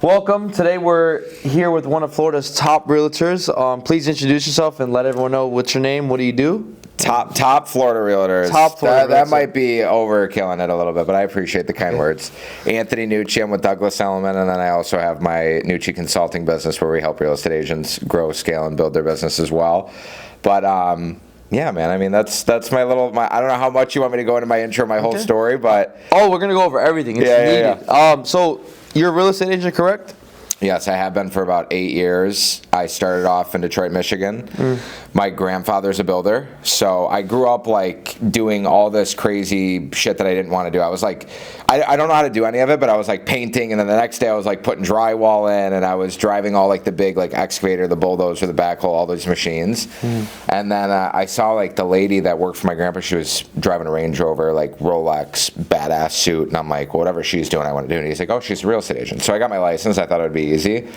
Welcome. Today we're here with one of Florida's top realtors. Please introduce yourself and let everyone know what's your name, what do you do? Top Florida realtors. Top Florida that realtors. might be overkilling it a little bit, but I appreciate the kind words. Anthony Nucci, I'm with Douglas Elliman, and then I also have my Nucci Consulting business where we help real estate agents grow, scale, and build their business as well. But yeah, man, I mean, that's my I don't know how much you want me to go into my intro, my whole story, but... Oh, we're going to go over everything. It's needed. Yeah. So you're a real estate agent, correct? Yes, I have been for about 8 years. I started off in Detroit, Michigan. My grandfather's a builder, so I grew up like doing all this crazy shit that I didn't want to do. I was like, I don't know how to do any of it, but I was like painting, and then the next day I was like putting drywall in, and I was driving all like the big like excavator, the bulldozer, the backhoe, all those machines. And then I saw like the lady that worked for my grandpa. She was driving a Range Rover, like Rolex, badass suit, and I'm like, whatever she's doing, I want to do. And he's like, oh, she's a real estate agent. So I got my license. I thought it would be easy.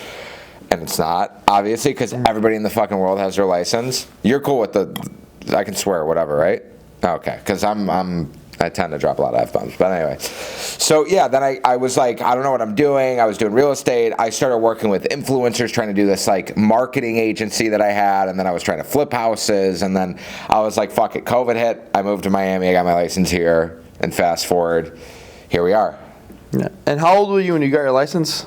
And it's not, obviously, because everybody in the fucking world has their license. You're cool with I can swear, whatever, right? Okay, because I tend to drop a lot of F-bombs, but anyway. So yeah, then I was like, I don't know what I'm doing. I was doing real estate. I started working with influencers, trying to do this like marketing agency that I had, and then I was trying to flip houses, and then I was like, fuck it, COVID hit. I moved to Miami. I got my license here, and fast forward, here we are. Yeah. And how old were you when you got your license?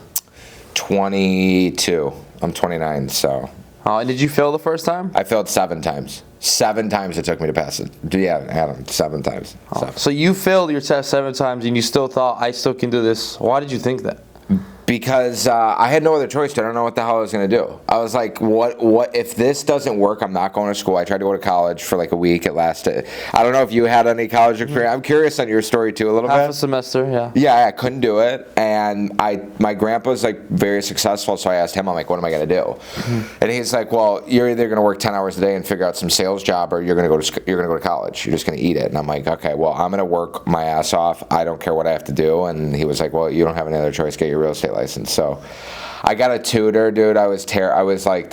22. I'm 29, so. And did you fail the first time? I failed 7 times. 7 times it took me to pass it. Yeah, Adam, 7 times. So you failed your test 7 times and you still thought, I still can do this. Why did you think that? Because I had no other choice. I don't know what the hell I was going to do. I was like, what if this doesn't work, I'm not going to school. I tried to go to college for like a week. It lasted. I don't know if you had any college experience. I'm curious on your story too a little bit. Half a semester, yeah. Yeah, I couldn't do it. And my grandpa's like very successful, so I asked him, I'm like, what am I going to do? And he's like, well, you're either going to work 10 hours a day and figure out some sales job, or you're going to go to college. You're just going to eat it. And I'm like, okay, well, I'm going to work my ass off. I don't care what I have to do. And he was like, well, you don't have any other choice. Get your real estate license. So I got a tutor, dude. I was like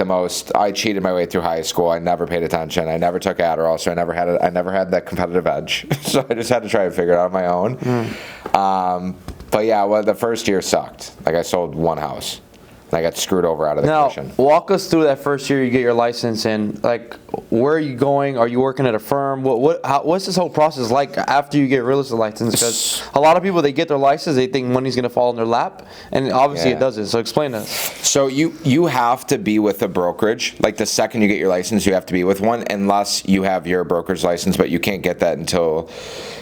I cheated my way through high school. I never paid attention. I never took Adderall, so I never had that competitive edge. So I just had to try and figure it out on my own. But yeah, well, the first year sucked. Like I sold 1 house. And I got screwed over out of the commission. Now, walk us through that first year you get your license, and like, where are you going? Are you working at a firm? What's this whole process like after you get a real estate license? Because a lot of people, they get their license, they think money's going to fall in their lap, and obviously it doesn't. So explain to us. So you have to be with a brokerage. Like the second you get your license, you have to be with one, unless you have your brokerage license, but you can't get that until,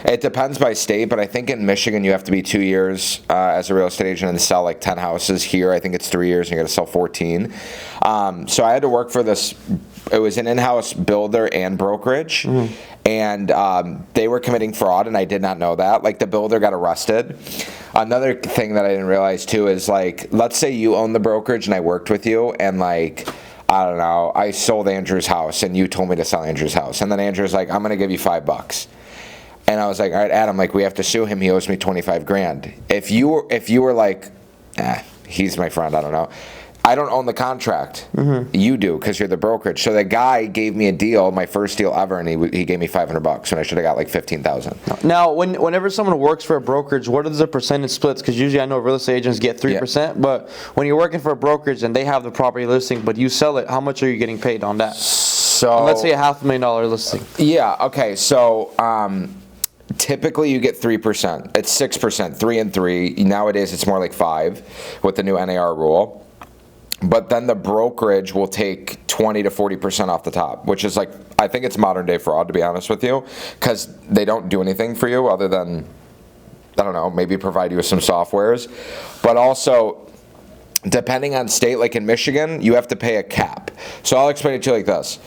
it depends by state, but I think in Michigan you have to be 2 years as a real estate agent and sell like 10 houses. Here I think it's 3 years and you got to sell 14. So I had to work for this. It was an in-house builder and brokerage, and they were committing fraud, and I did not know that. Like the builder got arrested. Another thing that I didn't realize too is like, let's say you own the brokerage and I worked with you, and like, I don't know, I sold Andrew's house and you told me to sell Andrew's house, and then Andrew's like, I'm gonna give you $5. And I was like, all right, Adam, like we have to sue him. He owes me 25 grand. If you were like, he's my friend, I don't know. I don't own the contract. You do, because you're the brokerage. So the guy gave me a deal, my first deal ever, and he gave me $500, and I should have got like $15,000. Now, whenever someone works for a brokerage, what are the percentage splits? Because usually I know real estate agents get 3%, but when you're working for a brokerage and they have the property listing, but you sell it, how much are you getting paid on that? So and let's say a $500,000 listing. Yeah. Okay. So. Typically, you get 3%. It's 6%, 3 and 3. Nowadays, it's more like 5 with the new NAR rule. But then the brokerage will take 20 to 40% off the top, which is like, I think it's modern day fraud, to be honest with you, because they don't do anything for you other than, I don't know, maybe provide you with some softwares. But also, depending on state, like in Michigan, you have to pay a cap. So I'll explain it to you like this.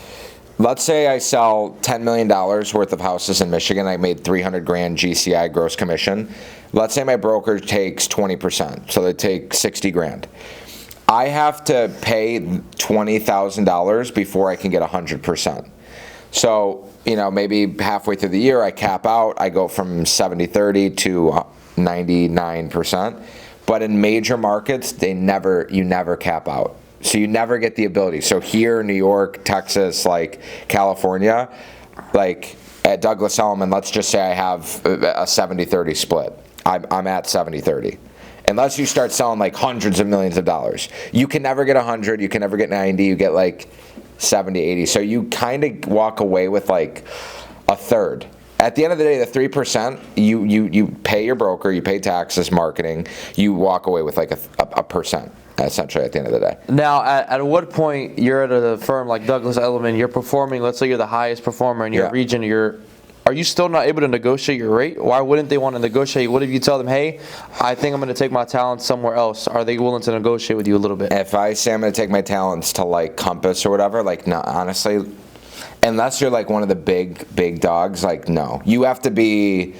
Let's say I sell $10 million worth of houses in Michigan. I made 300 grand GCI gross commission. Let's say my broker takes 20%, so they take 60 grand. I have to pay $20,000 before I can get 100%. So, maybe halfway through the year, I cap out. I go from 70-30 to 99%. But in major markets, you never cap out. So you never get the ability. So here, New York, Texas, like California, like at Douglas Elliman, let's just say I have a 70-30 split. I'm at 70-30. unless you start selling like hundreds of millions of dollars. You can never get 100, you can never get 90, you get like 70, 80. So you kind of walk away with like a third. At the end of the day, the 3%, you pay your broker, you pay taxes, marketing, you walk away with like a percent, essentially, at the end of the day. Now, at what point you're at a firm like Douglas Elliman, you're performing, let's say you're the highest performer in your region, are you still not able to negotiate your rate? Why wouldn't they want to negotiate? What if you tell them, hey, I think I'm going to take my talents somewhere else? Are they willing to negotiate with you a little bit? If I say I'm going to take my talents to like Compass or whatever, like, no, honestly, unless you're like one of the big dogs, like, no. You have to be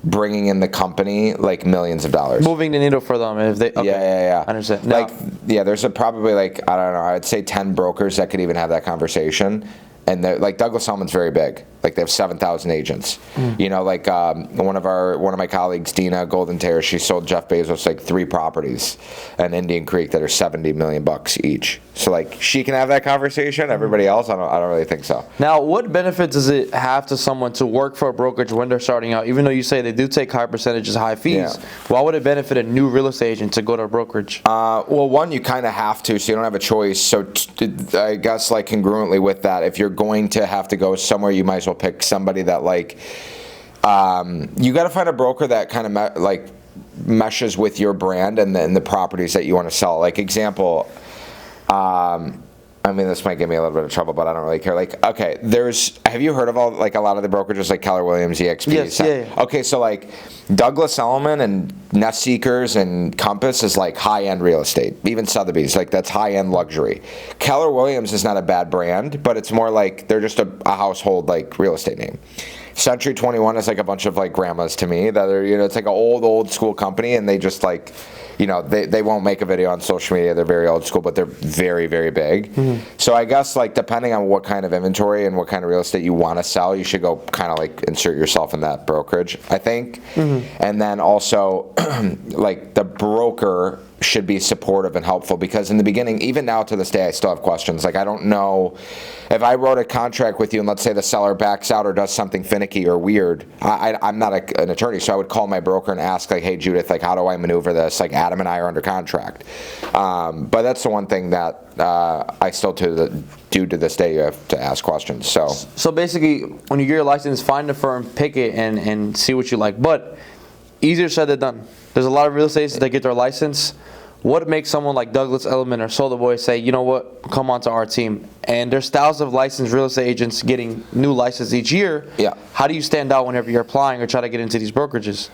bringing in the company like millions of dollars. Moving the needle for them. If they, okay. Yeah. I understand. Now, like, yeah, there's probably like, I don't know, I would say 10 brokers that could even have that conversation. And like Douglas Elliman's very big. Like they have 7,000 agents. You know, like one of my colleagues, Dina Golden Terrace, she sold Jeff Bezos like 3 properties in Indian Creek that are $70 million each. So like she can have that conversation. Everybody else, I don't really think so. Now, what benefit does it have to someone to work for a brokerage when they're starting out? Even though you say they do take high percentages, high fees, why would it benefit a new real estate agent to go to a brokerage? Well, one, you kind of have to, so you don't have a choice. So I guess like congruently with that, if you're going to have to go somewhere, you might as well pick somebody that like, you got to find a broker that kind of meshes with your brand and the properties that you want to sell. Like example, I mean, this might give me a little bit of trouble, but I don't really care. Like, okay, have you heard of a lot of the brokerages like Keller Williams, EXP? Yes, yeah. Okay, so like Douglas Elliman and Nest Seekers and Compass is like high-end real estate. Even Sotheby's, like that's high-end luxury. Keller Williams is not a bad brand, but it's more like they're just a household like real estate name. Century 21 is like a bunch of like grandmas to me that are, it's like an old school company, and they just like, they won't make a video on social media. They're very old school, but they're very, very big. Mm-hmm. So I guess like depending on what kind of inventory and what kind of real estate you want to sell, you should go kind of like insert yourself in that brokerage, I think. Mm-hmm. And then also like the broker should be supportive and helpful, because in the beginning, even now to this day, I still have questions. Like, I don't know if I wrote a contract with you and let's say the seller backs out or does something finicky or weird. I'm not an attorney, so I would call my broker and ask like, hey Judith, like how do I maneuver this? Like Adam and I are under contract. But that's the one thing that I still do to this day. You have to ask questions. So basically, when you get your license, find a firm, pick it, and see what you like. But easier said than done. There's a lot of real estate agents that get their license. What makes someone like Douglas Elliman or Solar Boy say, you know what, come on to our team? And there's thousands of licensed real estate agents getting new licenses each year. Yeah. How do you stand out whenever you're applying or try to get into these brokerages?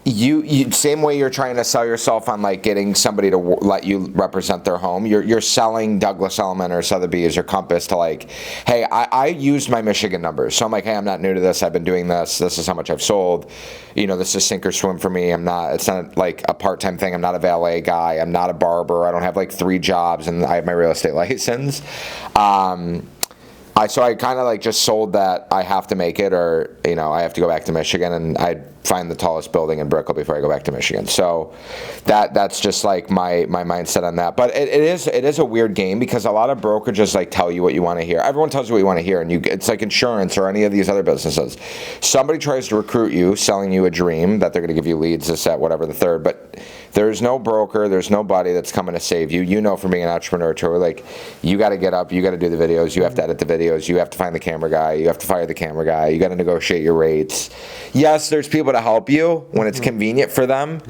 You same way you're trying to sell yourself on like getting somebody to let you represent their home. You're selling Douglas Elliman or Sotheby's or Compass to like, hey, I used my Michigan numbers, so I'm like, hey, I'm not new to this. I've been doing this. This is how much I've sold. This is sink or swim for me. It's not like a part-time thing. I'm not a valet guy. I'm not a barber. I don't have like 3 jobs, and I have my real estate license. So I kind of like just sold that I have to make it, or I have to go back to Michigan, and I'd find the tallest building in Brickell before I go back to Michigan. So that's just like my mindset on that. But it is a weird game, because a lot of brokerages like tell you what you want to hear. Everyone tells you what you want to hear, and it's like insurance or any of these other businesses. Somebody tries to recruit you, selling you a dream that they're going to give you leads, this, that, whatever, the third. But there's no broker, there's nobody that's coming to save you. From being an entrepreneur too, like you got to get up, you got to do the videos, you have to edit the videos, you have to find the camera guy, you have to fire the camera guy, you got to negotiate your rates. Yes, there's people to help you when it's convenient for them,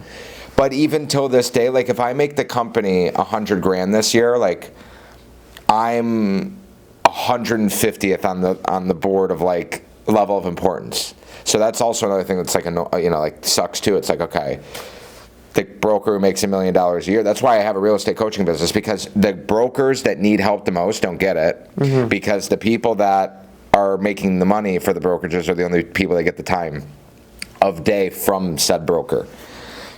but even till this day, like if I make the company $100,000 this year, like I'm 150th on the board of like level of importance. So that's also another thing that's like like sucks too. It's like, okay, the broker who makes $1 million a year. That's why I have a real estate coaching business, because the brokers that need help the most don't get it, because the people that are making the money for the brokerages are the only people that get the time of day from said broker.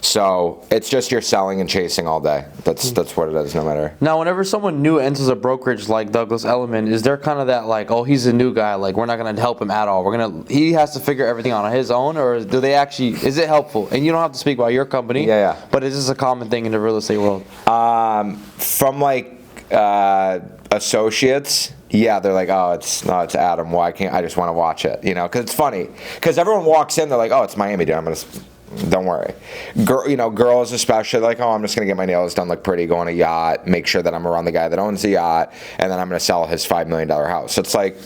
So it's just you're selling and chasing all day. That's what it is, no matter. Now, whenever someone new enters a brokerage like Douglas Elliman, is there kind of that like, oh, he's a new guy, like we're not going to help him at all. He has to figure everything out on his own, or do they actually? Is it helpful? And you don't have to speak about your company. Yeah. But is this a common thing in the real estate world? From like associates. Yeah, they're like, oh, it's Adam. Why can't I just want to watch it? Because it's funny. Because everyone walks in, they're like, oh, it's Miami, dude. I'm Don't worry. Girls especially, like, oh, I'm just going to get my nails done, look pretty, go on a yacht, make sure that I'm around the guy that owns the yacht, and then I'm going to sell his $5 million house. It's like,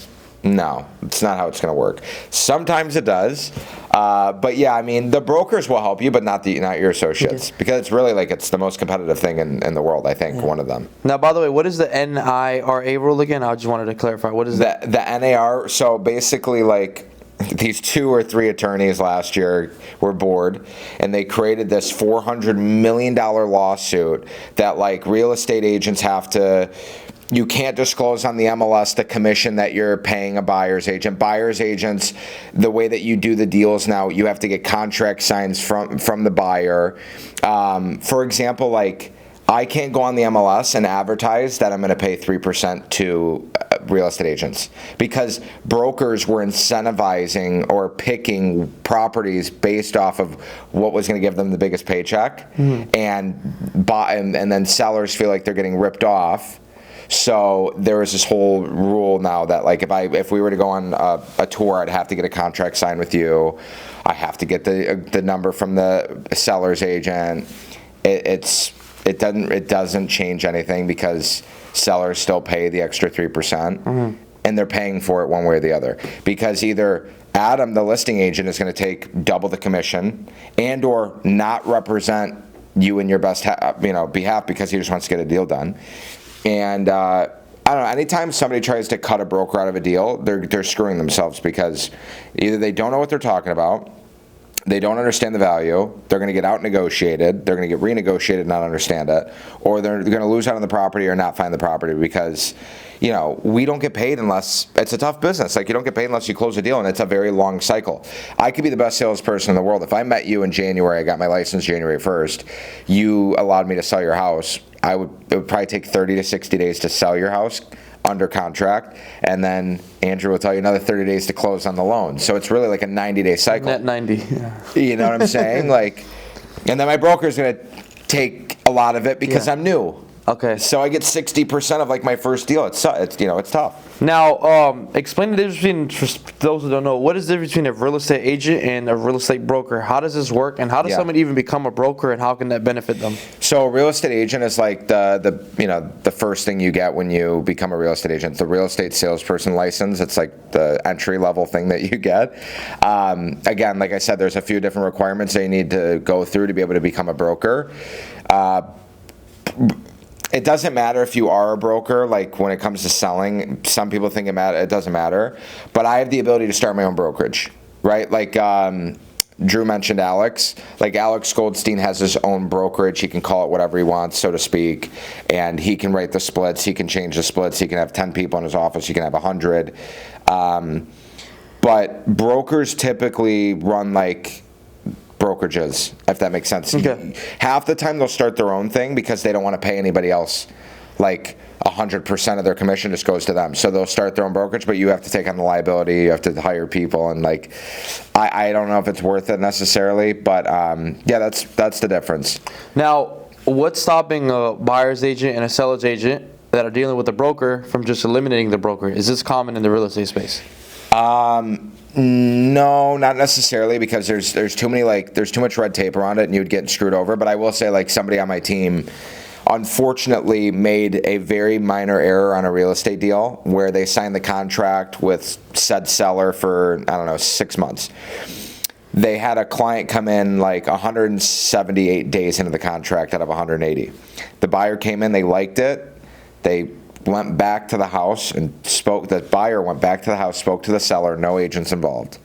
no, it's not how it's going to work. Sometimes it does. But yeah, I mean, the brokers will help you, but not your associates. Okay. Because it's really like, it's the most competitive thing in the world, I think, one of them. Now, by the way, what is the NIRA rule again? I just wanted to clarify. What is that? The NAR, so basically, like, these 2 or 3 attorneys last year were bored, and they created this $400 million lawsuit that, like, real estate agents have to... You can't disclose on the MLS the commission that you're paying a buyer's agent. Buyer's agents, the way that you do the deals now, you have to get contract signs from the buyer. For example, like, I can't go on the MLS and advertise that I'm going to pay 3% to real estate agents, because brokers were incentivizing or picking properties based off of what was going to give them the biggest paycheck, and then sellers feel like they're getting ripped off. So there is this whole rule now that, like, if we were to go on a tour, I'd have to get a contract signed with you. I have to get the number from the seller's agent. It doesn't change anything, because sellers still pay the extra 3%, and they're paying for it one way or the other, because either Adam, the listing agent, is going to take double the commission and or not represent you in your best behalf, because he just wants to get a deal done. And I don't know, anytime somebody tries to cut a broker out of a deal, they're screwing themselves, because either they don't know what they're talking about, they don't understand the value, they're going to get out negotiated, they're going to get renegotiated and not understand it, or they're going to lose out on the property or not find the property, because, we don't get paid unless, it's a tough business. Like, you don't get paid unless you close a deal, and it's a very long cycle. I could be the best salesperson in the world. If I met you in January, I got my license January 1st, you allowed me to sell your house, it would probably take 30 to 60 days to sell your house under contract, and then Andrew will tell you another 30 days to close on the loan. So it's really like a 90-day cycle. Net 90. Yeah. You know what I'm saying? Like, and then my broker's going to take a lot of it because I'm new. Okay. So I get 60% of, like, my first deal. It's tough. Now, explain the difference between, for those who don't know, what is the difference between a real estate agent and a real estate broker? How does this work, and how does someone even become a broker, and how can that benefit them? So a real estate agent is like the first thing you get when you become a real estate agent. The real estate salesperson license, it's like the entry level thing that you get. Again, like I said, there's a few different requirements that you need to go through to be able to become a broker. It doesn't matter if you are a broker. Like, when it comes to selling, some people think it doesn't matter, but I have the ability to start my own brokerage, right? Like, Drew mentioned Alex. Like, Alex Goldstein has his own brokerage. He can call it whatever he wants, so to speak, and he can write the splits. He can change the splits. He can have 10 people in his office. He can have 100. But brokers typically run like brokerages, if that makes sense. Okay. Half the time they'll start their own thing because they don't want to pay anybody else. Like, 100% of their commission just goes to them. So they'll start their own brokerage, but you have to take on the liability, you have to hire people, and, like, I don't know if it's worth it necessarily, but yeah, that's the difference. Now, what's stopping a buyer's agent and a seller's agent that are dealing with a broker from just eliminating the broker? Is this common in the real estate space? No, not necessarily, because there's too much red tape around it, and you'd get screwed over. But I will say, like, somebody on my team unfortunately made a very minor error on a real estate deal where they signed the contract with said seller for, I don't know, 6 months. They had a client come in like 178 days into the contract out of 180. The buyer came in, they liked it, they went back to the house and spoke. The buyer went back to the house, spoke to the seller, no agents involved,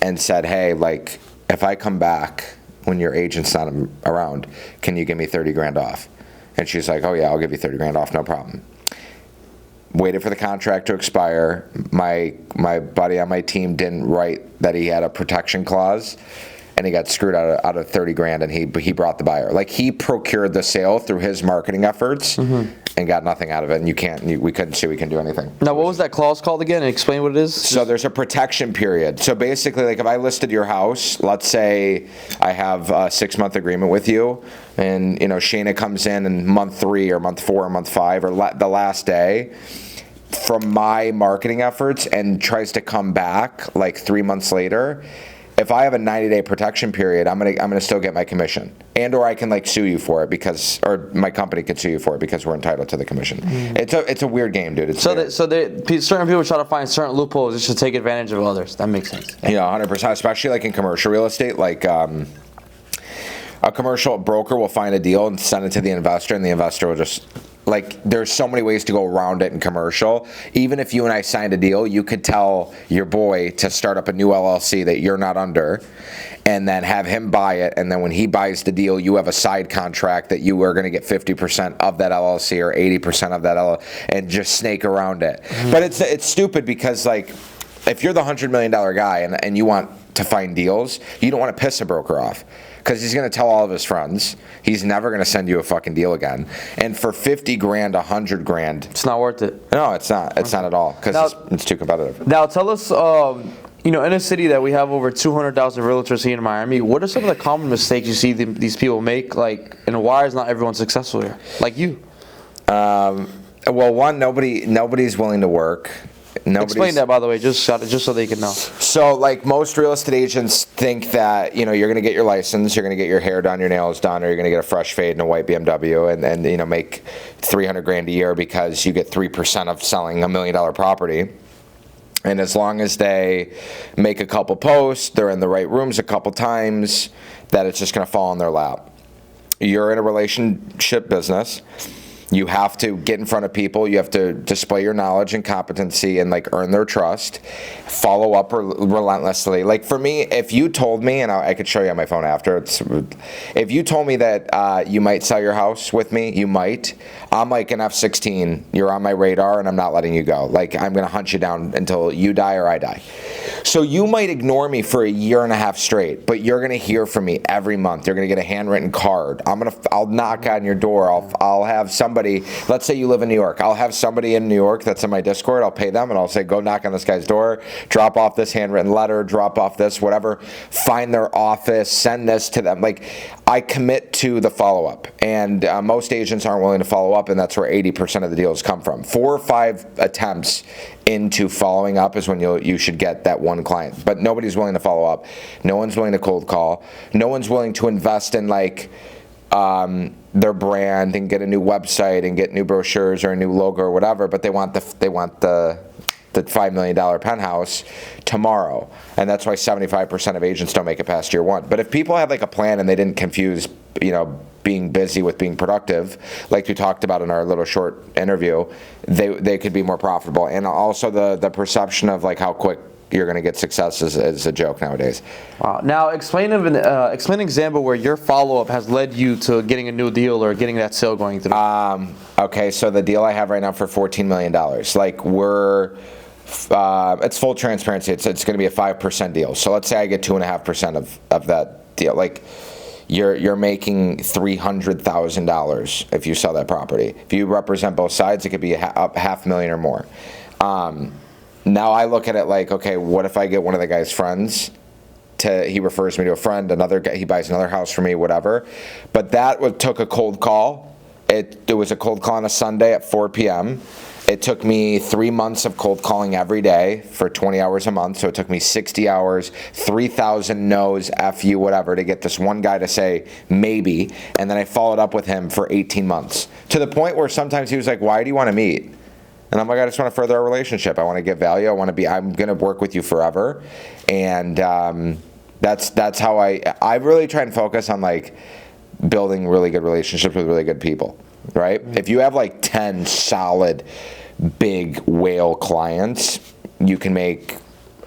and said, hey, like, if I come back when your agent's not around, can you give me 30 grand off? And she's like, oh yeah, I'll give you 30 grand off, no problem. Waited for the contract to expire. My buddy on my team didn't write that he had a protection clause, and he got screwed out of 30 grand, and he brought the buyer. Like, he procured the sale through his marketing efforts and got nothing out of it, and we couldn't see we can do anything. Now, what was that clause called again? And explain what it is. So there's a protection period. So basically, like, if I listed your house, let's say I have a 6-month agreement with you, and, you know, Shayna comes in month 3 or month 4 or month 5 or the last day from my marketing efforts and tries to come back like 3 months later, if I have a 90-day protection period, I'm gonna still get my commission, or I can like sue you for it or my company could sue you for it because we're entitled to the commission. It's a weird game, dude. Certain people try to find certain loopholes just to take advantage of others. That makes sense. Yeah, 100%. Especially like in commercial real estate, like a commercial broker will find a deal and send it to the investor, and the investor will just. Like, there's so many ways to go around it in commercial. Even if you and I signed a deal, you could tell your boy to start up a new LLC that you're not under, and then have him buy it. And then when he buys the deal, you have a side contract that you are going to get 50% of that LLC or 80% of that LLC, and just snake around it. But it's stupid because, like, if you're the $100 million guy and you want to find deals, you don't want to piss a broker off. Because he's going to tell all of his friends. He's never going to send you a fucking deal again. And for 50 grand, 100 grand. It's not worth it. No, it's not. It's not at all. Because it's too competitive. Now, tell us, in a city that we have over 200,000 realtors here in Miami, what are some of the common mistakes you see these people make? Like, and why is not everyone successful here? Like you. Well, one, nobody's willing to work. Explain that, by the way, just so they can know. So, like, most real estate agents think that, you're going to get your license, you're going to get your hair done, your nails done, or you're going to get a fresh fade and a white BMW and make 300 grand a year because you get 3% of selling $1 million property. And as long as they make a couple posts, they're in the right rooms a couple times, that it's just going to fall in their lap. You're in a relationship business. You have to get in front of people. You have to display your knowledge and competency and like earn their trust. Follow up relentlessly. Like for me, if you told me, and I could show you on my phone after, if you told me that you might sell your house with me, you might. I'm like an F-16. You're on my radar and I'm not letting you go. Like I'm going to hunt you down until you die or I die. So you might ignore me for a year and a half straight, but you're going to hear from me every month. You're going to get a handwritten card. I'll knock on your door. I'll have somebody, let's say you live in New York. I'll have somebody in New York that's in my Discord. I'll pay them and I'll say, go knock on this guy's door, drop off this handwritten letter, drop off this, whatever, find their office, send this to them. Like I commit to the follow-up, and most agents aren't willing to follow up, and that's where 80% of the deals come from. 4 or 5 attempts into following up is when you should get that one client, but nobody's willing to follow up. No one's willing to cold call. No one's willing to invest in like their brand and get a new website and get new brochures or a new logo or whatever, but they want the $5 million penthouse tomorrow. And that's why 75% of agents don't make it past year one. But if people have like a plan and they didn't confuse, being busy with being productive, like we talked about in our little short interview, they could be more profitable. And also the perception of like how quick you're going to get success is a joke nowadays. Wow. Now explain an example where your follow-up has led you to getting a new deal or getting that sale going through. Okay, so the deal I have right now for $14 million, like it's full transparency. It's going to be a 5% deal. So let's say I get 2.5% of that deal. Like you're making $300,000 if you sell that property. If you represent both sides, it could be up $500,000 or more. Now I look at it like, okay, what if I get one of the guy's friends? He refers me to a friend, another guy, he buys another house for me, whatever. But that took a cold call. It was a cold call on a Sunday at 4 p.m. It took me 3 months of cold calling every day for 20 hours a month. So it took me 60 hours, 3,000 no's, F you, whatever, to get this one guy to say maybe. And then I followed up with him for 18 months. To the point where sometimes he was like, why do you want to meet? And I'm like, I just want to further our relationship. I want to give value. I'm going to work with you forever. And that's how I really try and focus on like building really good relationships with really good people, right? If you have like 10 solid big whale clients, you can make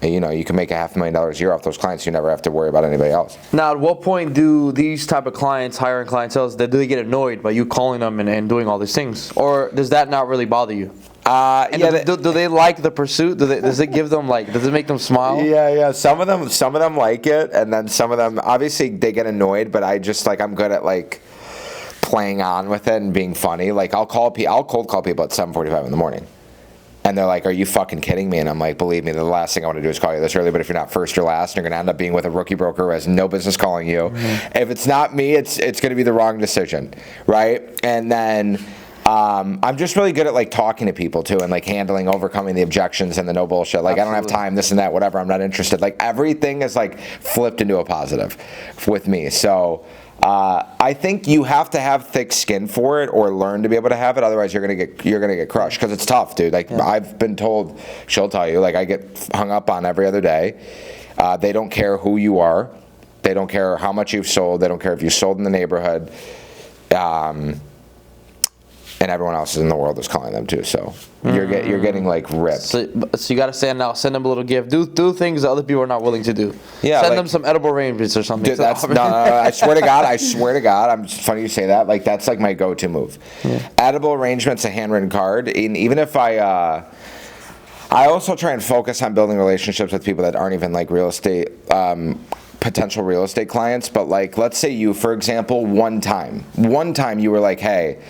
$500,000 a year off those clients. You never have to worry about anybody else. Now, at what point do these type of clients, hiring clientele, do they get annoyed by you calling them and doing all these things? Or does that not really bother you? Do they like the pursuit? Does it give them does it make them smile? Yeah. Some of them like it, and then some of them obviously they get annoyed. But I just I'm good at like playing on with it and being funny. Like I'll cold call people at 7:45 in the morning, and they're like, "Are you fucking kidding me?" And I'm like, "Believe me, the last thing I want to do is call you this early. But if you're not first or last, you're going to end up being with a rookie broker who has no business calling you. Mm-hmm. If it's not me, it's going to be the wrong decision, right?" And then I'm just really good at like talking to people too, and like overcoming the objections and the no bullshit. Like, I don't have time, this and that, whatever. I'm not interested. Like, everything is like flipped into a positive with me. So I think you have to have thick skin for it, or learn to be able to have it. Otherwise, you're gonna get crushed, because it's tough, dude. Like, I've been told, she'll tell you, like, I get hung up on every other day. They don't care who you are. They don't care how much you've sold. They don't care if you sold in the neighborhood. And everyone else in the world is calling them too. So you're getting like ripped. So you got to stand out, send them a little gift, do things that other people are not willing to do. Yeah, send like, them some edible arrangements or something. Dude, that's no. I swear to God. It's funny you say that. Like, that's like my go-to move. Yeah. Edible arrangements, a handwritten card, and even if I also try and focus on building relationships with people that aren't even like real estate. Potential real estate clients. But like, let's say you, for example, one time you were like, hey,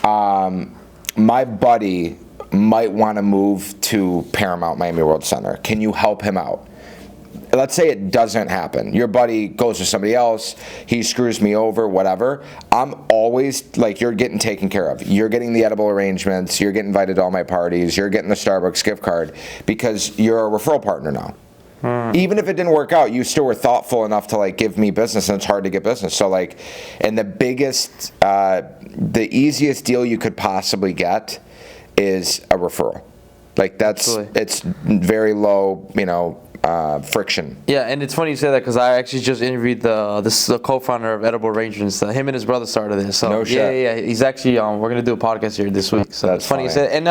my buddy might want to move to Paramount Miami World Center. Can you help him out? Let's say it doesn't happen. Your buddy goes with somebody else. He screws me over, whatever. I'm always like, you're getting taken care of. You're getting the edible arrangements. You're getting invited to all my parties. You're getting the Starbucks gift card, because you're a referral partner now. Even if it didn't work out, you still were thoughtful enough to like give me business, and it's hard to get business. So like, and the easiest deal you could possibly get is a referral. Like, it's very low, friction. Yeah, and it's funny you say that, because I actually just interviewed the co-founder of Edible Arrangements. Him and his brother started this. So no shit. Yeah. He's actually we're gonna do a podcast here this week. So that's it's funny you say that. And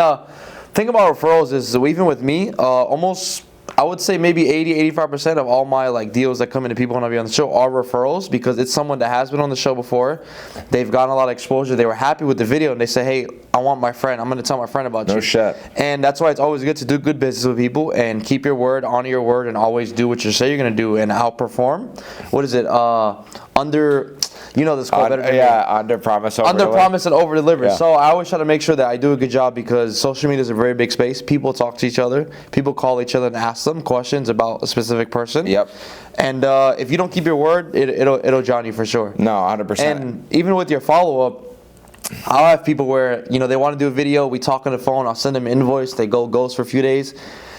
thing about referrals is, even with me, almost, I would say maybe 80-85% of all my like deals that come into people when I be on the show are referrals, because it's someone that has been on the show before. They've gotten a lot of exposure. They were happy with the video, and they say, hey, I want my friend. I'm going to tell my friend about you. No shit. And that's why it's always good to do good business with people and keep your word, honor your word, and always do what you say you're going to do and outperform. What is it? This called better than under promise, over under promise and over deliver. Yeah. So I always try to make sure that I do a good job, because social media is a very big space. People talk to each other. People call each other and ask them questions about a specific person. Yep. And if you don't keep your word, it'll drown you for sure. No, 100%. And even with your follow up, I'll have people where they want to do a video. We talk on the phone. I'll send them an invoice. They go ghost for a few days.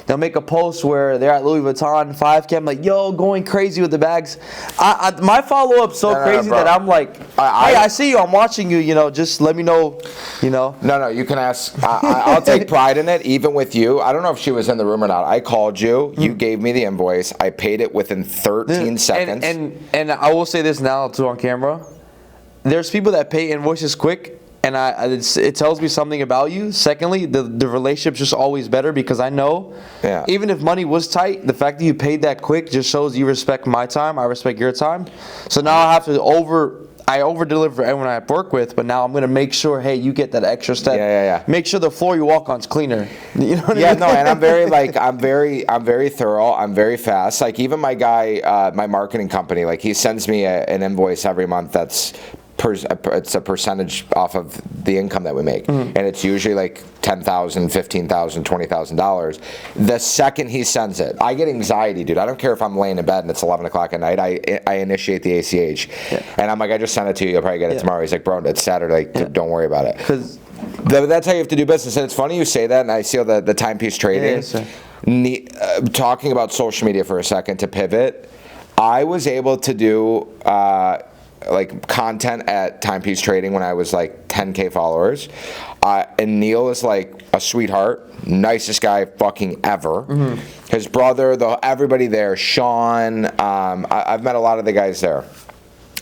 They'll make a post where they're at Louis Vuitton 5K. I'm like, yo, going crazy with the bags. My follow-up's so crazy that I'm like, hey, I see you. I'm watching you. Just let me know. No, you can ask. I'll take pride in it, even with you. I don't know if she was in the room or not. I called you. You gave me the invoice. I paid it within 13 seconds. And I will say this now, too, on camera. There's people that pay invoices quick, and it tells me something about you. Secondly, the relationship's just always better, because I know, even if money was tight, the fact that you paid that quick just shows you respect my time, I respect your time. So now I have to over-deliver for everyone I work with, but now I'm going to make sure, hey, you get that extra step. Yeah. Make sure the floor you walk on is cleaner. You know what I mean? No, and I'm very thorough. I'm very fast. Like, even my guy, my marketing company, like, he sends me an invoice every month that's it's a percentage off of the income that we make, and it's usually like $10,000, $15,000, $20,000. The second he sends it, I get anxiety, dude. I don't care if I'm laying in bed and it's 11 o'clock at night. I initiate the ACH, and I'm like, I just sent it to you. You'll probably get it tomorrow. He's like, bro, it's Saturday. Don't worry about it. Because that's how you have to do business. And it's funny you say that, and I see the timepiece trading. Talking about social media for a second to pivot, I was able to do like content at Timepiece Trading when I was like 10K followers, and Neil is like a sweetheart, nicest guy fucking ever. His brother, everybody there, Sean, I've met a lot of the guys there.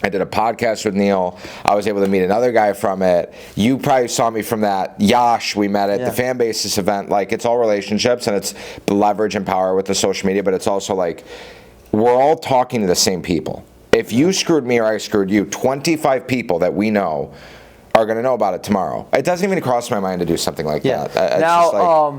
I did a podcast with Neil. I was able to meet another guy from it. You probably saw me from that. Yash, we met at the Fan Basis event. Like, it's all relationships, and it's leverage and power with the social media, but it's also like, we're all talking to the same people. If you screwed me or I screwed you, 25 people that we know are going to know about it tomorrow. It doesn't even cross my mind to do something like that. It's now,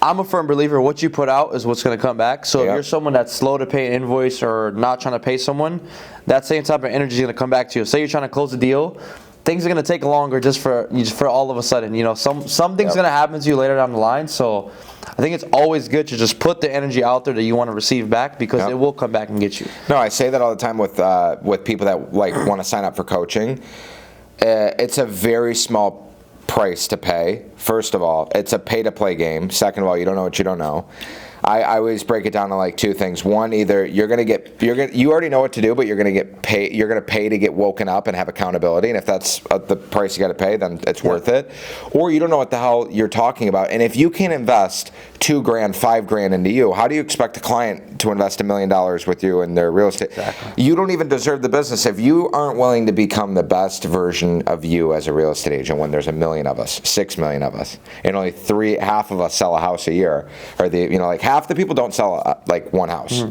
I'm a firm believer what you put out is what's going to come back. So if you're someone that's slow to pay an invoice or not trying to pay someone, that same type of energy is going to come back to you. Say you're trying to close a deal, things are going to take longer just for all of a sudden. Something's going to happen to you later down the line. So I think it's always good to just put the energy out there that you want to receive back, because it will come back and get you. No, I say that all the time with people that like want to sign up for coaching. It's a very small price to pay. First of all, it's a pay-to-play game. Second of all, you don't know what you don't know. I always break it down to like two things. One, either you already know what to do, but you're gonna get paid. You're gonna pay to get woken up and have accountability. And if that's the price you got to pay, then it's worth it. Or you don't know what the hell you're talking about. And if you can't invest $2,000, $5,000 into you, how do you expect a client to invest $1 million with you in their real estate? Exactly. You don't even deserve the business if you aren't willing to become the best version of you as a real estate agent. When there's 1 million of us, 6 million of us, and only half of us sell a house a year, or like half the people don't sell like one house.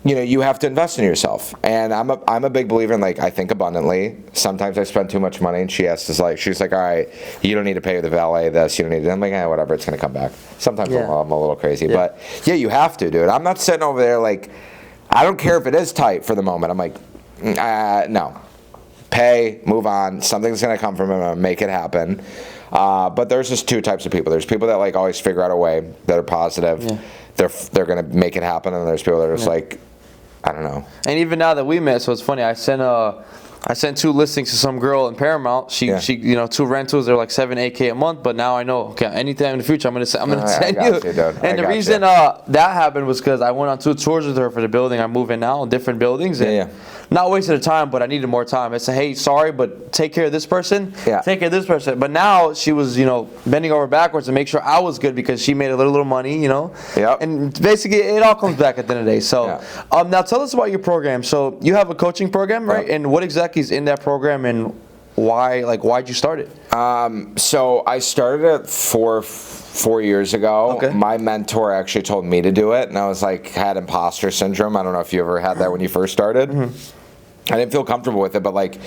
You have to invest in yourself, and I'm a big believer in, like, I think abundantly. Sometimes I spend too much money, and she's like, all right, you don't need to pay the valet this, you don't need to. I'm like, whatever, it's gonna come back. Sometimes I'm a little crazy, but yeah, you have to, dude. I'm not sitting over there like, I don't care if it is tight for the moment. I'm like, no, pay, move on. Something's gonna come from it. Make it happen. But there's just two types of people. There's people that like always figure out a way, that are positive. They're gonna make it happen, and there's people that are just like, I don't know. And even now that we met, so it's funny. I sent 2 listings to some girl in Paramount. She 2 rentals. They're like $7,000-8,000 a month. But now I know, okay, anytime in the future, I'm gonna send you. And the reason that happened was because I went on 2 tours with her for the building I'm moving now, different buildings. And not wasted the time, but I needed more time. I said, hey, sorry, but take care of this person. Take care of this person. But now she was, bending over backwards to make sure I was good, because she made a little money, And basically, it all comes back at the end of the day. So now tell us about your program. So you have a coaching program, right? And what exactly is in that program, and why'd you start it? So I started it 4 years ago. Okay. My mentor actually told me to do it, and I was like, had imposter syndrome. I don't know if you ever had that when you first started. I didn't feel comfortable with it, but like,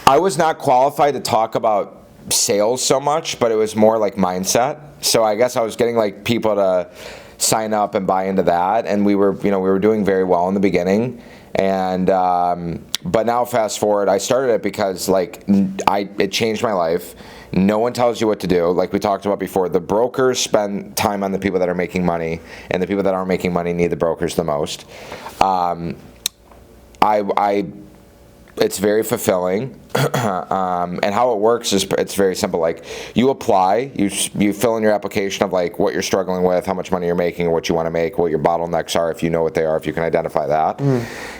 I was not qualified to talk about sales so much, but it was more like mindset. So I guess I was getting like people to sign up and buy into that, and we were doing very well in the beginning. And but now fast forward, I started it because like it changed my life. No one tells you what to do. Like we talked about before, the brokers spend time on the people that are making money, and the people that aren't making money need the brokers the most. It's very fulfilling. And how it works is it's very simple. Like you apply, you fill in your application of like what you're struggling with, how much money you're making, or what you want to make, what your bottlenecks are, if you know what they are, if you can identify that.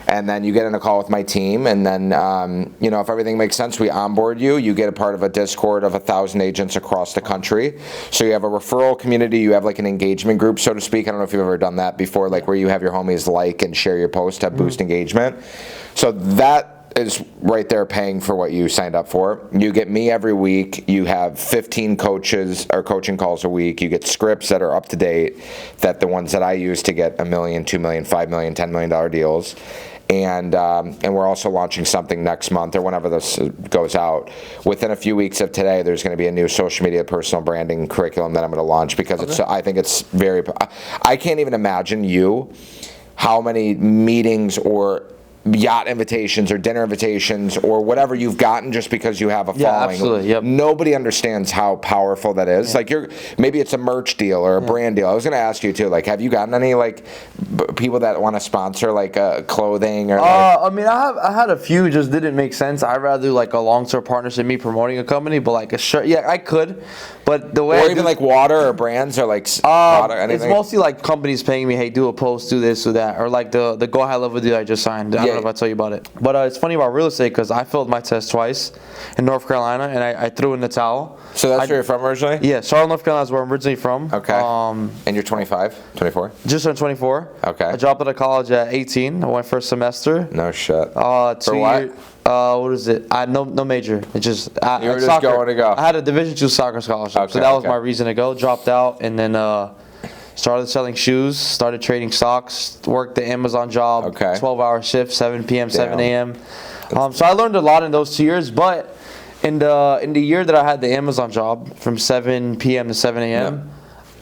And then you get in a call with my team, and then if everything makes sense, we onboard you. You get a part of a Discord of 1,000 agents across the country. So you have a referral community. You have like an engagement group, so to speak. I don't know if you've ever done that before, like where you have your homies like and share your post to boost engagement. So that is right there paying for what you signed up for. You get me every week. You have 15 coaches or coaching calls a week. You get scripts that are up to date, that the ones that I use to get $1 million, $2 million, $5 million, $10 million deals. And we're also launching something next month or whenever this goes out. Within a few weeks of today, there's going to be a new social media personal branding curriculum that I'm going to launch, because I think it's very, I can't even imagine how many meetings or yacht invitations or dinner invitations or whatever you've gotten just because you have a following. Absolutely. Yep. Nobody understands how powerful that is. Like maybe it's a merch deal or a brand deal. I was going to ask you too, like, have you gotten any like people that want to sponsor like clothing or? I mean, I had a few, just didn't make sense. I'd rather do like a long-term partnership, me promoting a company, but like a shirt, I could, but the way or even like water or brands or like water, anything. It's mostly like companies paying me, hey, do a post, do this, do that, or like the Go High Level deal I just signed. I don't know if I tell you about it, but it's funny about real estate because I failed my test twice in North Carolina, and I threw in the towel. So that's where you're from originally? Yeah, Charlotte, North Carolina is where I'm originally from. Okay. And you're 25, 24? Just turned 24. Okay. I dropped out of college at 18. I went for a semester. No shit. 2 what? years. What is it? I no major. It just you were just going to go. I had a Division II soccer scholarship, so that was my reason to go. Dropped out, and then started selling shoes, started trading stocks, worked the Amazon job, 12-hour shift, 7 p.m., 7 a.m. So I learned a lot in those 2 years, but in the year that I had the Amazon job from 7 p.m. to 7 a.m.,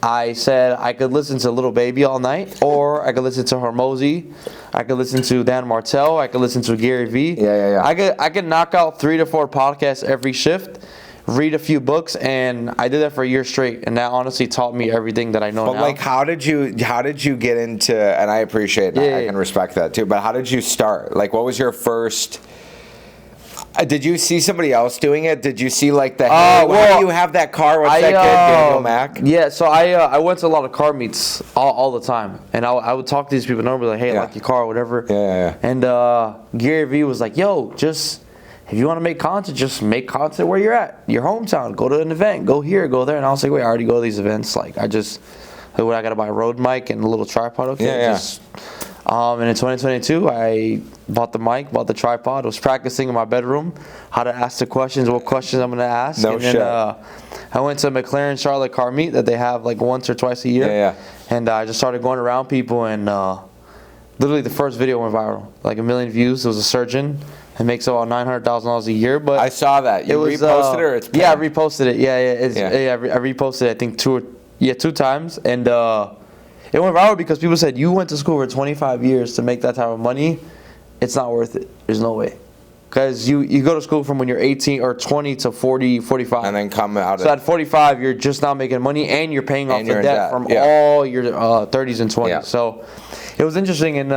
I said I could listen to Little Baby all night, or I could listen to Hormozy, I could listen to Dan Martell, I could listen to Gary Vee. I could knock out 3 to 4 podcasts every shift, read a few books, and I did that for a year straight, and that honestly taught me everything that I know now. But like, how did you get into? And I appreciate that. I can respect that too. But how did you start? Like, what was your first? Did you see somebody else doing it? Did you see like the, hey, why do you have that car? What's that kid, Daniel Mac? Yeah, so I went to a lot of car meets all the time. And I would talk to these people normally like, hey, I like your car or whatever. Yeah. And Gary Vee was like, yo, just, if you want to make content, just make content where you're at. Your hometown. Go to an event. Go here, go there. And I was like, wait, I already go to these events. Like, I got to buy a Rode mic and a little tripod. Okay. Yeah. And in 2022, I bought the mic, bought the tripod, was practicing in my bedroom how to ask the questions, what questions I'm going to ask. No and then shit. I went to McLaren Charlotte car meet that they have like once or twice a year. Yeah. And I just started going around people, and literally the first video went viral, like 1 million views. It was a surgeon. It makes about $900,000 a year. But I saw that. You reposted it, or it's yeah, I reposted it. I reposted it, I think two times. And it went viral because people said, you went to school for 25 years to make that type of money. It's not worth it. There's no way. Because you go to school from when you're 18 or 20 to 40, 45. And then come out. So at 45, you're just not making money, and you're paying off the debt from Yeah. all your 30s and 20s. Yeah. So it was interesting, and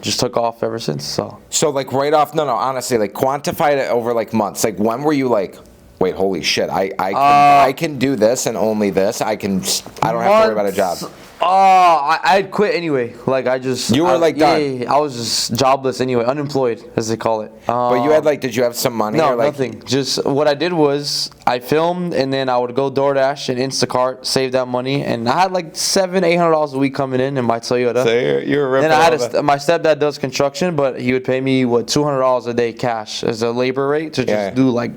just took off ever since. So like right off, no, honestly, like quantified it over like months. Like when were you like, wait, holy shit, I can do this and only this. I don't have to worry about a job. I'd quit anyway. Like You were like done. Yeah, I was just jobless anyway, unemployed as they call it. But you had like, did you have some money? No, or like, nothing. Just what I did was I filmed, and then I would go DoorDash and Instacart, save that money, and I had like $700-800 a week coming in my Toyota. So you were ripping. Then I had my stepdad does construction, but he would pay me $200 a day cash as a labor rate to just do like,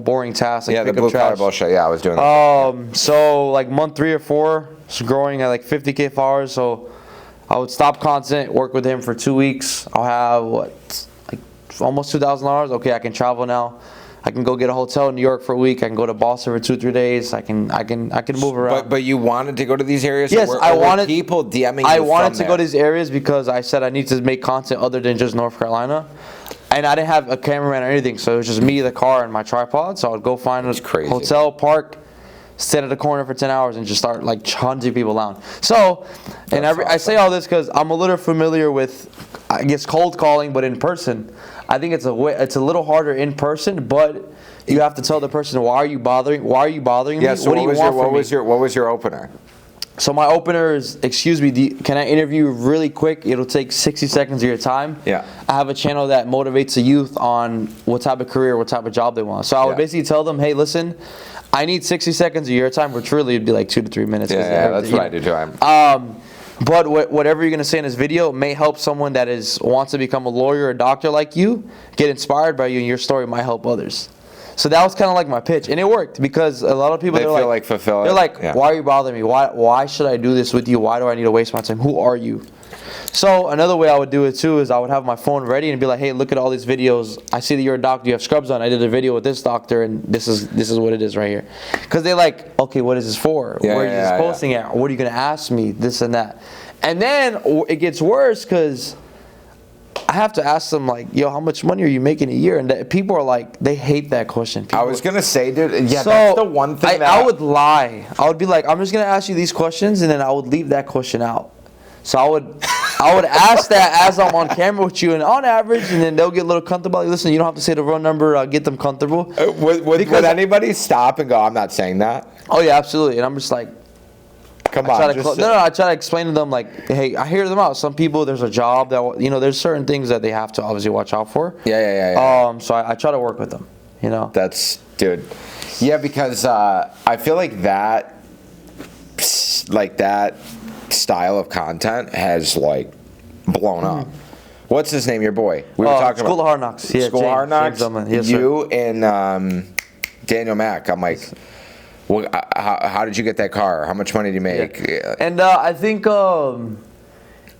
boring tasks like the pick up blue collar trash. bullshit. Yeah, I was doing that. So like month 3 or 4, it's growing at like 50K followers. So I would stop content, work with him for 2 weeks. I'll have like almost $2,000. Okay, I can travel now. I can go get a hotel in New York for a week. I can go to Boston for 2-3 days. I can move around. But you wanted to go to these areas? Yes, or I wanted people DMing you. I wanted to from go to there? these areas because I said I need to make content other than just North Carolina. And I didn't have a cameraman or anything, so it was just me, the car, and my tripod. So I would go find a hotel, park, sit at a corner for 10 hours, and just start like hunting people down. So, and I say all this because I'm a little familiar with, I guess, cold calling, but in person. I think it's a little harder in person, but you have to tell the person, why are you bothering me? Yeah. So what do you want from me? What was your opener? So my opener is, excuse me, can I interview you really quick? It'll take 60 seconds of your time. Yeah. I have a channel that motivates the youth on what type of career, what type of job they want. So I would basically tell them, hey, listen, I need 60 seconds of your time, which really would be like 2 to 3 minutes. Yeah, that's what I do too. But whatever you're going to say in this video may help someone that wants to become a lawyer or a doctor like you, get inspired by you, and your story might help others. So that was kind of like my pitch, and it worked because a lot of people feel like fulfilled. They're like, why are you bothering me? Why should I do this with you? Why do I need to waste my time? Who are you? So another way I would do it too is I would have my phone ready and be like, hey, look at all these videos. I see that you're a doctor. You have scrubs on. I did a video with this doctor, and this is what it is right here. Because they're like, okay, what is this for? Where is this posting at? What are you going to ask me? This and that. And then it gets worse because I have to ask them, like, yo, how much money are you making a year? And people are like, they hate that question. I was going to say, dude, yeah, so that's the one thing I would lie. I would be like, I'm just going to ask you these questions, and then I would leave that question out. So I would ask that as I'm on camera with you, and on average, and then they'll get a little comfortable. Like, listen, you don't have to say the real number. Get them comfortable. Would anybody stop and go, I'm not saying that? Oh, yeah, absolutely. And I'm just like, I try to explain to them, like, hey, I hear them out. Some people, there's a job that, there's certain things that they have to obviously watch out for. Yeah. So I try to work with them, That's, dude. Yeah, because I feel like that style of content has, like, blown up. What's his name, your boy? We were talking School about of Hard Knocks. Yeah, School of Hard Knocks? Yes, you and Daniel Mac. I'm like, well, how did you get that car? How much money did you make? Yeah. And I think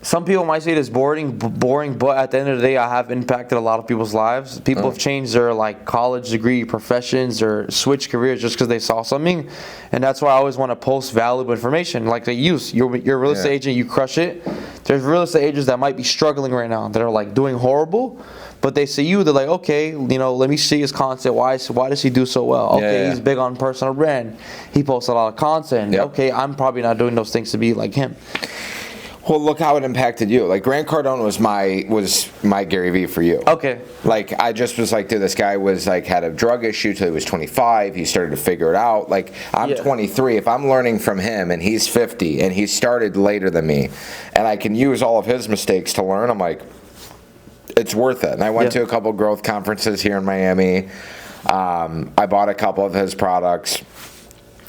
some people might say it is boring, but at the end of the day, I have impacted a lot of people's lives. People have changed their college degree, professions, or switched careers just because they saw something, and that's why I always want to post valuable information. Like the use, you're a real estate agent, you crush it. There's real estate agents that might be struggling right now that are doing horrible. But they see you, they're like, okay, let me see his content. Why does he do so well? Okay, he's big on personal brand. He posts a lot of content. Yep. Okay, I'm probably not doing those things to be like him. Well, look how it impacted you. Like Grant Cardone was my Gary Vee for you. Okay. Like I just was like, dude, this guy was like had a drug issue till he was 25. He started to figure it out. Like I'm 23. If I'm learning from him and he's 50 and he started later than me, and I can use all of his mistakes to learn, I'm like, it's worth it. And I went to a couple growth conferences here in Miami. I bought a couple of his products.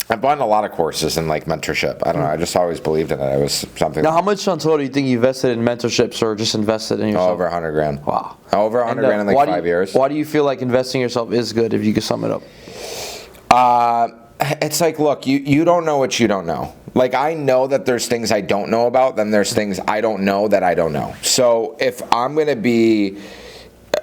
I've bought a lot of courses in like mentorship. I don't know. I just always believed in it. It was something. Now, how much on total do you think you invested in mentorships or just invested in yourself? Over $100,000. Wow. Over $100,000 in like 5 years. Why do you feel like investing in yourself is good, if you could sum it up? It's like, look, you don't know what you don't know. Like I know that there's things I don't know about, then there's things I don't know that I don't know. So if I'm going to be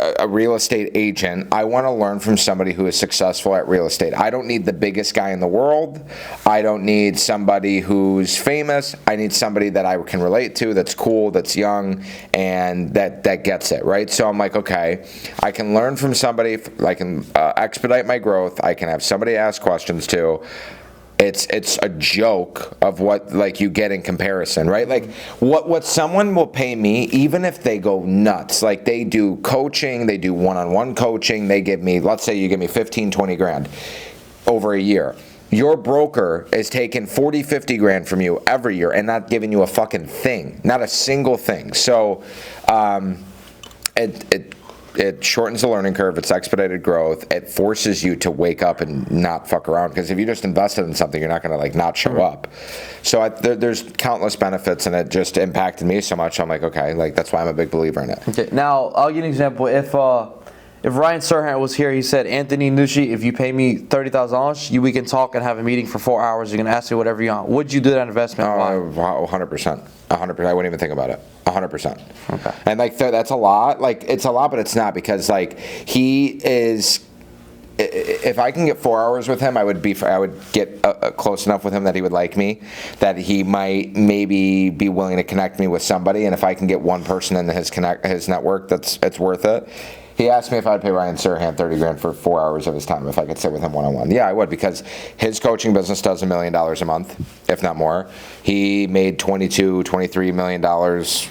a real estate agent, I want to learn from somebody who is successful at real estate. I don't need the biggest guy in the world. I don't need somebody who's famous. I need somebody that I can relate to, that's cool, that's young, and that gets it, right? So I'm like, okay, I can learn from somebody. I can expedite my growth. I can have somebody ask questions to. It's a joke of what like you get in comparison, right? Like what someone will pay me, even if they go nuts, like they do coaching, they do one-on-one coaching, they give me, let's say you give me 15, 20 grand over a year. Your broker is taking 40, 50 grand from you every year and not giving you a fucking thing, not a single thing. So it shortens the learning curve. It's expedited growth. It forces you to wake up and not fuck around. Because if you just invested in something, you're not going to like not show up. So there's countless benefits, and it just impacted me so much. I'm like, okay, like that's why I'm a big believer in it. Okay. Now I'll give you an example. If Ryan Serhant was here, he said, Anthony Nucci, if you pay me $30,000, we can talk and have a meeting for 4 hours. You can ask me whatever you want. Would you do that investment? 100%. 100%. I wouldn't even think about it. 100%. Okay. And like that's a lot. Like it's a lot, but it's not, because like he is. If I can get 4 hours with him, I would get close enough with him that he would like me, that he might maybe be willing to connect me with somebody. And if I can get one person in his network, it's worth it. He asked me if I'd pay Ryan Serhant 30 grand for 4 hours of his time if I could sit with him one-on-one. Yeah, I would, because his coaching business does $1 million a month, if not more. He made $22-23 million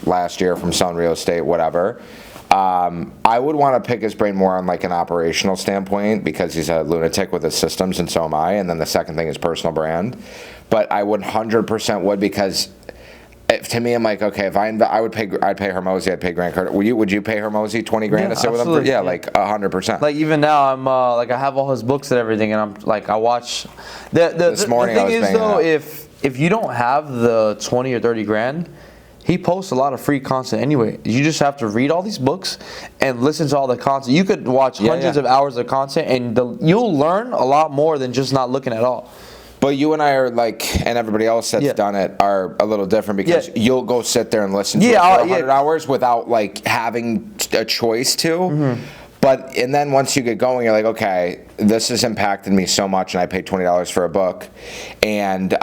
last year from selling real estate, whatever. I would want to pick his brain more on like an operational standpoint, because he's a lunatic with his systems, and so am I. And then the second thing is personal brand. But I would 100% would, because to me, I'm like, okay, if I'd pay Hermosi, I'd pay Grant Cardone. Would you pay Hermosi 20 grand to sit with him? Like 100%. Like even now, I'm like I have all his books and everything, and I'm like I watch. This morning, the thing is though, if you don't have the 20 or 30 grand, he posts a lot of free content anyway. You just have to read all these books and listen to all the content. You could watch hundreds of hours of content, and you'll learn a lot more than just not looking at all. But you and I are like, and everybody else that's done it are a little different, because you'll go sit there and listen to it for 100 hours without like having a choice to. Mm-hmm. And then once you get going, you're like, okay, this has impacted me so much, and I paid $20 for a book, and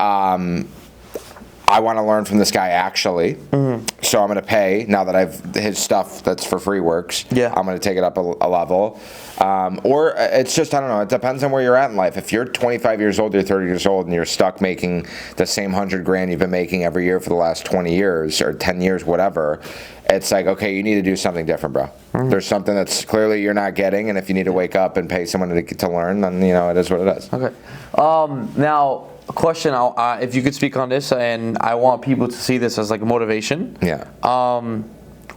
I want to learn from this guy actually. Mm-hmm. So I'm going to pay, now that his stuff that's for free works. Yeah. I'm going to take it up a level. Or it's just, I don't know, it depends on where you're at in life. If you're 25 years old, you're 30 years old, and you're stuck making the same 100 grand you've been making every year for the last 20 years or 10 years, whatever, it's like, okay, you need to do something different, bro. Mm-hmm. There's something that's clearly you're not getting, and if you need to wake up and pay someone to learn, then, it is what it is. Okay. Now, a question, if you could speak on this, and I want people to see this as like a motivation. Yeah.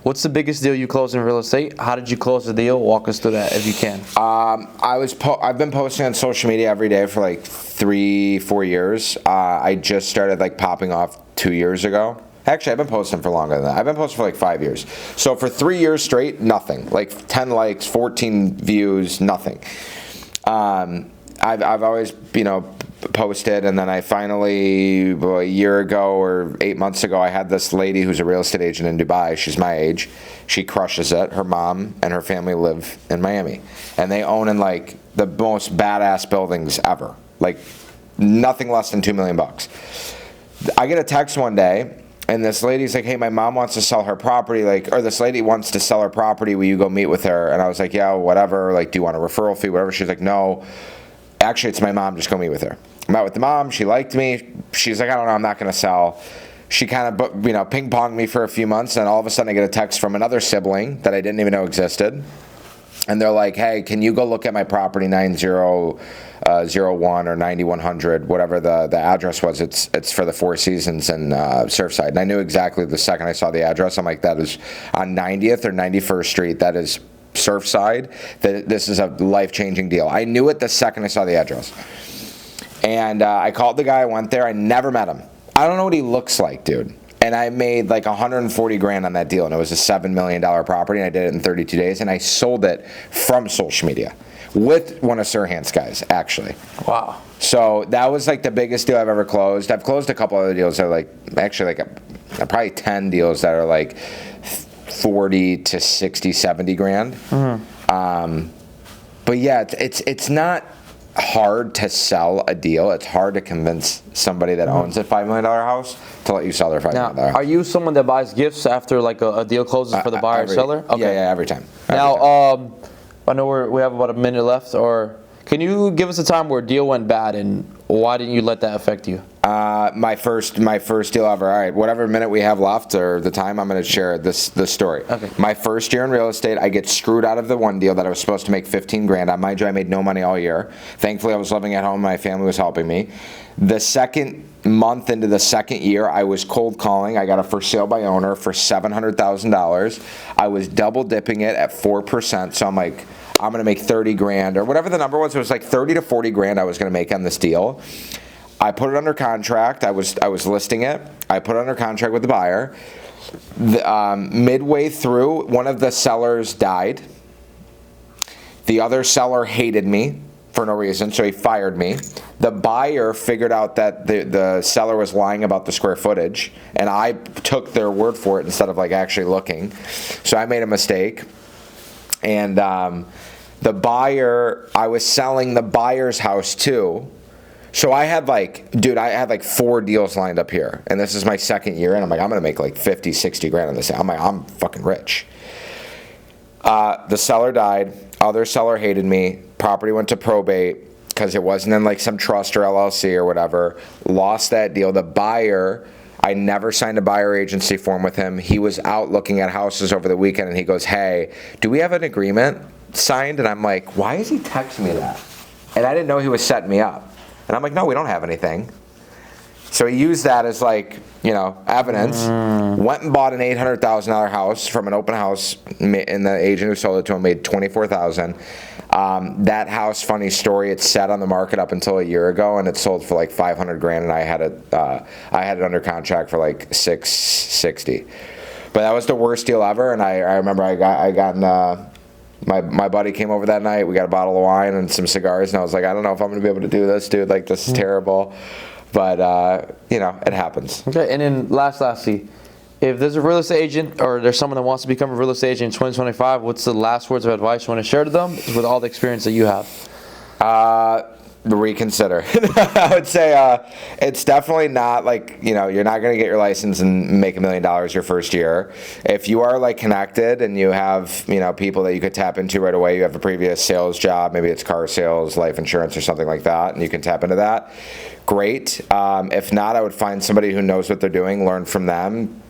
What's the biggest deal you closed in real estate? How did you close the deal? Walk us through that if you can. I've been posting on social media every day for like 3-4 years. I just started like popping off 2 years ago. Actually, I've been posting for longer than that. I've been posting for like 5 years. So for 3 years straight, nothing. Like 10 likes, 14 views, nothing. I've always, posted, and then I finally, a year ago or 8 months ago, I had this lady who's a real estate agent in Dubai. She's my age. She crushes it. Her mom and her family live in Miami, and they own in like the most badass buildings ever. Like nothing less than $2 million. I get a text one day, and this lady's like, hey, my mom wants to sell her property, or this lady wants to sell her property. Will you go meet with her? And I was like, yeah, whatever. Like, do you want a referral fee, whatever? She's like, no. Actually, it's my mom. Just go meet with her. I met with the mom. She liked me. She's like, I don't know. I'm not going to sell. she kind of, ping ponged me for a few months, and all of a sudden I get a text from another sibling that I didn't even know existed. And they're like, hey, can you go look at my property 9001 or 9100, whatever the address was. It's for the Four Seasons in Surfside. And I knew exactly the second I saw the address. I'm like, that is on 90th or 91st Street. That is Surfside. This is a life-changing deal. I knew it the second I saw the address. And I called the guy, I went there. I never met him. I don't know what he looks like, dude. And I made like 140 grand on that deal, and it was a $7 million property, and I did it in 32 days, and I sold it from social media with one of Sirhan's guys, actually. Wow. So that was like the biggest deal I've ever closed. I've closed a couple other deals that are like, actually like probably 10 deals that are like 40 to 60, 70 grand. Mm-hmm. But yeah, it's not hard to sell a deal. It's hard to convince somebody that owns a $5 million house to let you sell their $5 million house. Are you someone that buys gifts after like a deal closes for the buyer or seller? Okay. Yeah, every time. Now, I know we have about a minute left, or can you give us a time where a deal went bad and why didn't you let that affect you? My first deal ever. All right, whatever minute we have left or the time, I'm going to share this story. Okay. My first year in real estate, I get screwed out of the one deal that I was supposed to make 15 grand on. Mind you, I made no money all year. Thankfully, I was living at home. My family was helping me. The second month into the second year, I was cold calling. I got a for sale by owner for $700,000. I was double dipping it at 4%. So I'm like, I'm going to make 30 grand or whatever the number was. It was like 30 to 40 grand I was going to make on this deal. I put it under contract. I was listing it. I put it under contract with the buyer. Midway through, one of the sellers died. The other seller hated me for no reason, so he fired me. The buyer figured out that the seller was lying about the square footage, and I took their word for it instead of like actually looking. So I made a mistake. And the buyer, I was selling the buyer's house too. So I had like 4 deals lined up here. And this is my second year. And I'm like, I'm going to make like 50, 60 grand on this. I'm like, I'm fucking rich. The seller died. Other seller hated me. Property went to probate because it wasn't in like some trust or LLC or whatever. Lost that deal. The buyer, I never signed a buyer agency form with him. He was out looking at houses over the weekend, and he goes, hey, do we have an agreement signed? And I'm like, why is he texting me that? And I didn't know he was setting me up. And I'm like, no, we don't have anything. So he used that as like, evidence. Went and bought an $800,000 house from an open house, and the agent who sold it to him made $24,000. That house, funny story, it sat on the market up until a year ago, and it sold for like 500 grand, and I had it under contract for like 660. But that was the worst deal ever, and I remember my buddy came over that night. We got a bottle of wine and some cigars, and I was like, I don't know if I'm going to be able to do this, dude. Like, this is terrible. But, it happens. Okay, and then lastly, if there's a real estate agent or there's someone that wants to become a real estate agent in 2025, what's the last words of advice you want to share to them with all the experience that you have? Reconsider. I would say it's definitely not like, you're not going to get your license and make $1 million your first year. If you are like connected and you have, people that you could tap into right away, you have a previous sales job, maybe it's car sales, life insurance or something like that, and you can tap into that, great. If not, I would find somebody who knows what they're doing, learn from them.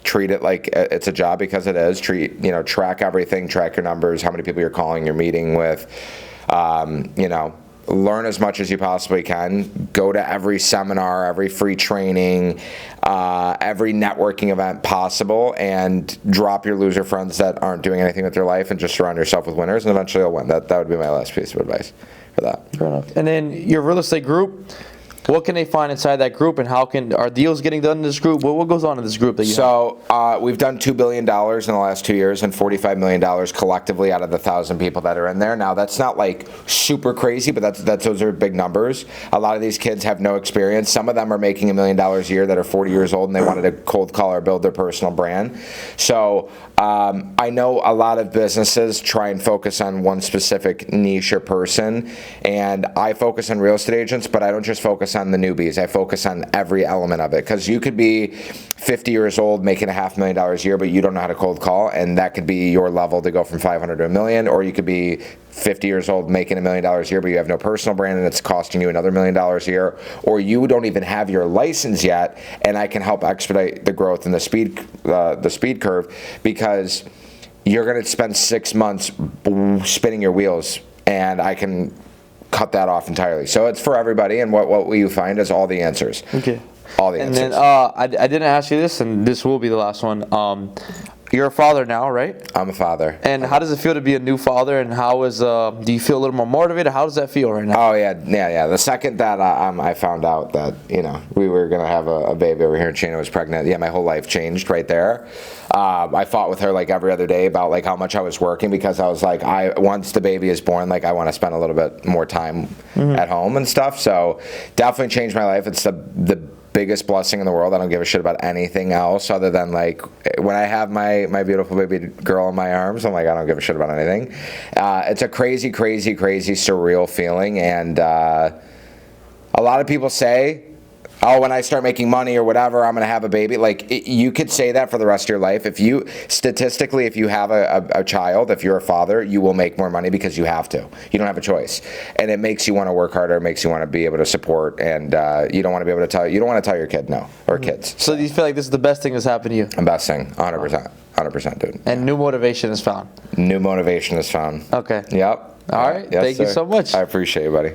Treat it like it's a job because it is. Track everything, track your numbers, how many people you're calling, you're meeting with, learn as much as you possibly can. Go to every seminar, every free training, every networking event possible, and drop your loser friends that aren't doing anything with their life and just surround yourself with winners, and eventually you'll win. That would be my last piece of advice for that. Fair enough. And then your real estate group, what can they find inside that group, and are deals getting done in this group? What goes on in this group that you have? We've done $2 billion in the last 2 years and $45 million collectively out of the 1,000 people that are in there. Now, that's not like super crazy, but those are big numbers. A lot of these kids have no experience. Some of them are making $1 million a year that are 40 years old, and they wanted to cold call or build their personal brand. So I know a lot of businesses try and focus on one specific niche or person, and I focus on real estate agents, but I don't just focus on the newbies. I focus on every element of it, because you could be 50 years old making $500,000 a year, but you don't know how to cold call, and that could be your level to go from 500 to a million. Or you could be 50 years old making $1 million a year, but you have no personal brand and it's costing you another $1 million a year. Or you don't even have your license yet, and I can help expedite the growth and the speed curve, because you're going to spend 6 months spinning your wheels, and I can cut that off entirely. So it's for everybody, and what you find is all the answers. Okay. All the answers. And then I didn't ask you this, and this will be the last one. You're a father now, right? I'm a father. And how does it feel to be a new father? And how is do you feel a little more motivated? How does that feel right now? Oh yeah. The second that I found out that we were gonna have a baby over here, and Shayna was pregnant, my whole life changed right there. I fought with her like every other day about like how much I was working, because I was like, once the baby is born, like I want to spend a little bit more time at home and stuff. So definitely changed my life. It's the biggest blessing in the world. I don't give a shit about anything else other than like when I have my beautiful baby girl in my arms, I'm like, I don't give a shit about anything. It's a crazy, crazy, crazy surreal feeling, and a lot of people say, oh, when I start making money or whatever, I'm gonna have a baby. Like you could say that for the rest of your life. If you statistically, if you have a child, if you're a father, you will make more money because you have to. You don't have a choice, and it makes you want to work harder. It makes you want to be able to support, and you don't want to be able to tell your kid no, or kids. So do you feel like this is the best thing that's happened to you? The best thing, 100%, dude. And new motivation is found. New motivation is found. Okay. Yep. All right. Yes, Thank you sir. so much. I appreciate you, buddy.